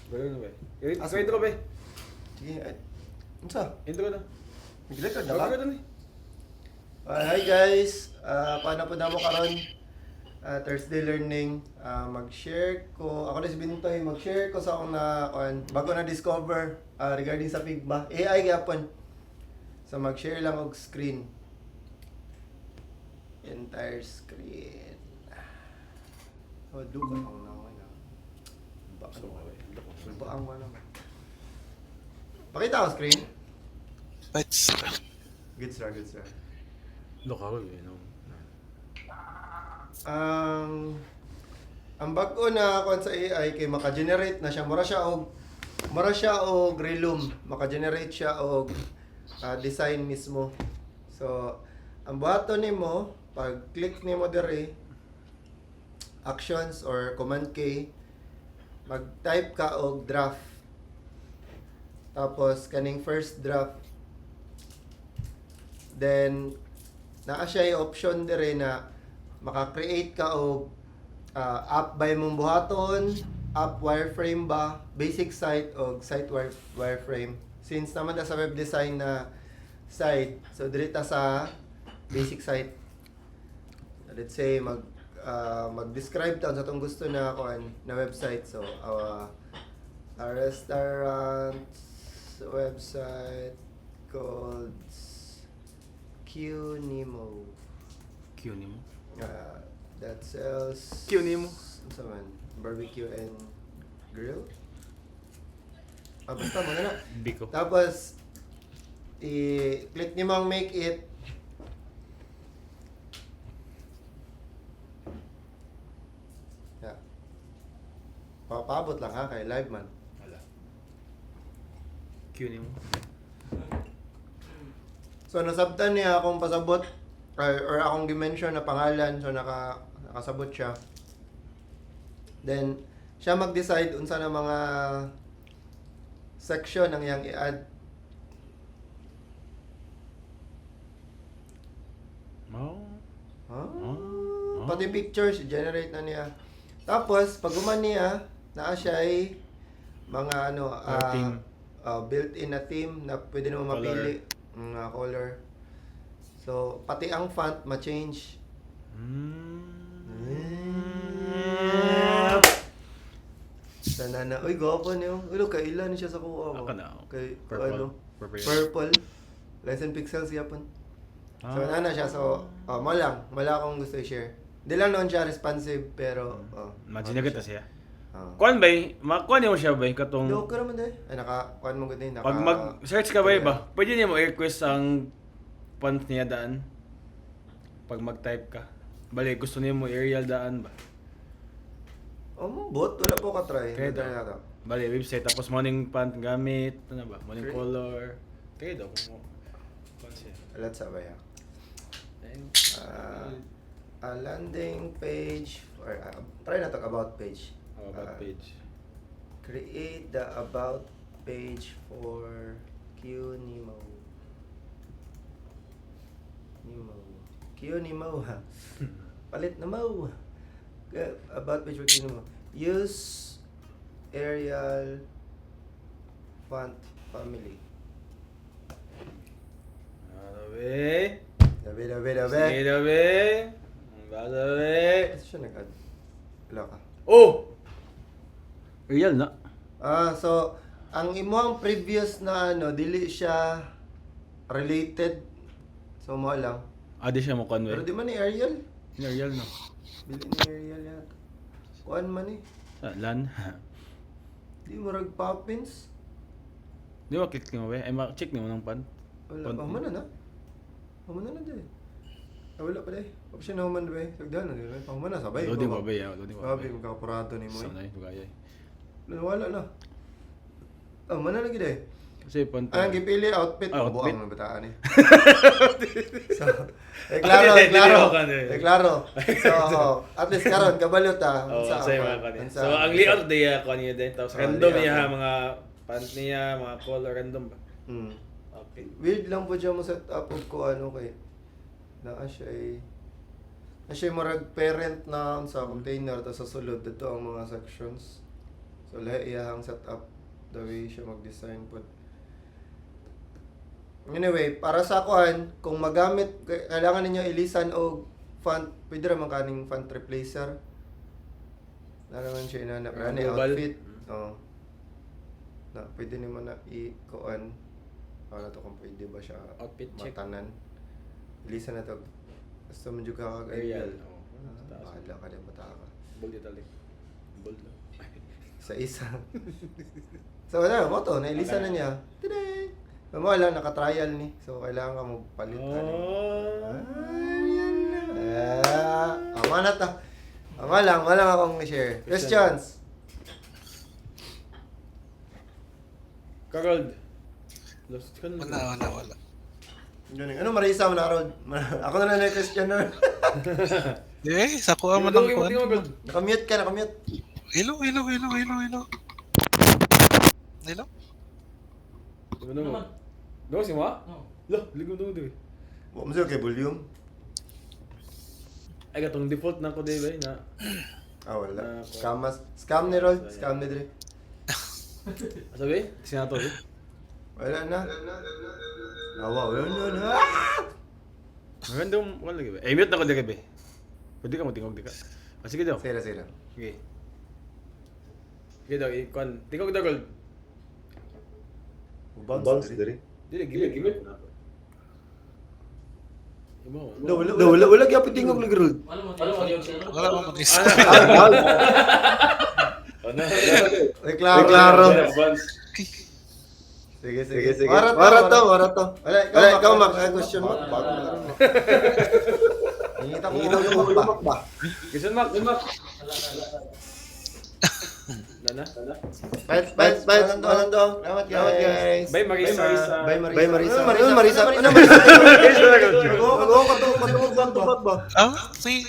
Gano'n ba? Intro ba? Sige, unsa? Intro na. Nag-record na ba? Gano'n eh. Hi guys! Paano po na mo karon? Thursday learning. Mag-share ko, ako na si Bintoy, mag-share ko sa akong bago na discover regarding sa Figma. AI gyapon. So mag-share lang og screen. Entire screen. Oh, duka ang naman na. Ba ang wala man. Pakita ko screen. Let's Good sir, good sir. Look ako eh, no? Ang bago na kuan sa AI kay maka-generate na siya, mura siya og Relum, maka-generate siya og design mismo. So ang buhaton nimo pag click nimo dire actions or command K, mag-type ka og draft. Tapos kaning first draft, then naa siya yung option dire na maka-create ka og app by mong buhaton, app wireframe ba, basic site o site wireframe. Since naman na sa web design na site, so dirita sa basic site. Let's say mag-describe ta sa atong gusto na kuan na website. So a restaurant website called Qnemo. Qnemo? That sells Qnemo? ano man, barbecue and grill. Basta mo na. Biko. Tapos i-click niyo mang make it. Yeah. Papabot lang ha kay live man. Wala. Qnemo? So nasabtan niya akong pasabot or akong gi-mention na pangalan, so nakasabot siya. Then siya mag-decide unsa na mga section ang iyang i-add. Oh. Pati pictures generate na niya. Tapos pag guman niya, naa siya ay mga Theme. built-in na theme na pwede mo mapili ng color. So pati ang font ma-change. Sanana, uy gwapo niyo. Ulo kailan siya sa kuha ko. Ako na. Kay Purple. Purple. Lens and pixels yapon. So nana siya, so mala akong gusto i-share. Di lang noon siya responsive pero Imagine na kita siya. Oh. Kuan ba? Makuha niyo siya ba? Katong... Do ko naman dai. Ay kuan mo gud naka. Pag mag-search ka ba? Pwede niya mo i-request ang font niya daan. Pag mag-type ka. Bali, gusto niya mo Arial daan ba? Bot wala po ka try. Kaya Try daw. na to. Bali, website. Tapos morning font gamit. Ano ba? Morning Great. color. Kaya daw. Kung mo. Kuan siya. Let's have ya. Ayun. A landing page or try na to about page. About page. Create the about page for Qnemo. Qnemo ha. Palit na mo. About page for Qnemo. Use Arial font family. Dabe. Dabe. Sige, dabe. Dabe. Kasi siya nag-add. Wala ka. Oh! Real na. So ang imong previous na dili siya related. So mo lang. Di siya mo Pero convey. di man ni Ariel. Real na. Dili ni Ariel yan. Kuan man eh. Lan. Di mo rag Poppins. Di ba click mo ba? Ay, check mo ng pan. Wala. Font Humana na. Humana na dahil. Wala pa dahil. Option na human ba? Sagdan na dahil. Humana sabay. Loading ba ba yan? Loading ba ba? Sabi magkakapurato ni mo eh. Sanay, bugaya. Wala na. Humana lagi dahil. Kasi font. Ang gipili outfit. Outfit? Buang na bataan eh. So, klaro. So, at least karon kabalot ah. Oo, Unsa sa ang- mga kanina. unsa So, ang layout niya, kuha niya din. Tapos, Oh, random layout. niya, mga font niya, mga color, random ba? Okay. Weird lang po siya mo set up og ko kay naa siya ay na siya marag parent na sa container tapos sa sulod dito ang mga sections. So So lahi iyang setup the way siya mag-design po. Anyway, para sa kuan, kung magamit kailangan ninyo ilisan og font, pwede ra man kaning font replacer. Naman siya na ni Global. outfit. Oh. Na pwede nimo na i-kuan. Para to kung pwede ba siya Outfit check. matanan. Ilisan na to. Gusto mo juga kag Arial. Arial. Oh. Bahala ka din bata ka. Bold italic. Bold lang. Sa isa. So wala, mo to, nailisan na niya. Today. Mo lang naka-trial ni. So kailangan ka mo palit na ni. Ayan na. Ama na ta. Ama lang akong i-share. Questions? Karold. Lost ka na. Wala. Ganun. Ano marisa mo na, Rod? Ako na lang question na. Eh, sa kuha mo ng kuha. Nakamute ka. Hello. Ano mo? Gawa si Ma? Lah, ligong tungod eh. Huwag mo siya kay volume. Ay, katong default na ko din ba na. Wala. Scam ni Rod. Scam ni Dre. Sabi? Sinato eh. Wala na. Wala na. Magandang wala lagi ba? Eh, mute na ko din ba? Pwede ka mo tingog di ka. Sige daw. Sira. Sige. Sige daw, ikon. Tingog daw, Gold. Bounce Dre. Dili, gimik. Ibo. Wala gyapon tingog ni Rod. Wala mo mag-isa. Ano? Klaro. Sige. Para to. Wala, ikaw mag-question mo. Bago na rin mo. Hingita ko lumak ba? Kisan Mac. Nana? Fight. Salamat guys. Bye Marisa. Bye Marisa. Ano Marisa? Mag-uong ka to ba? Ah, si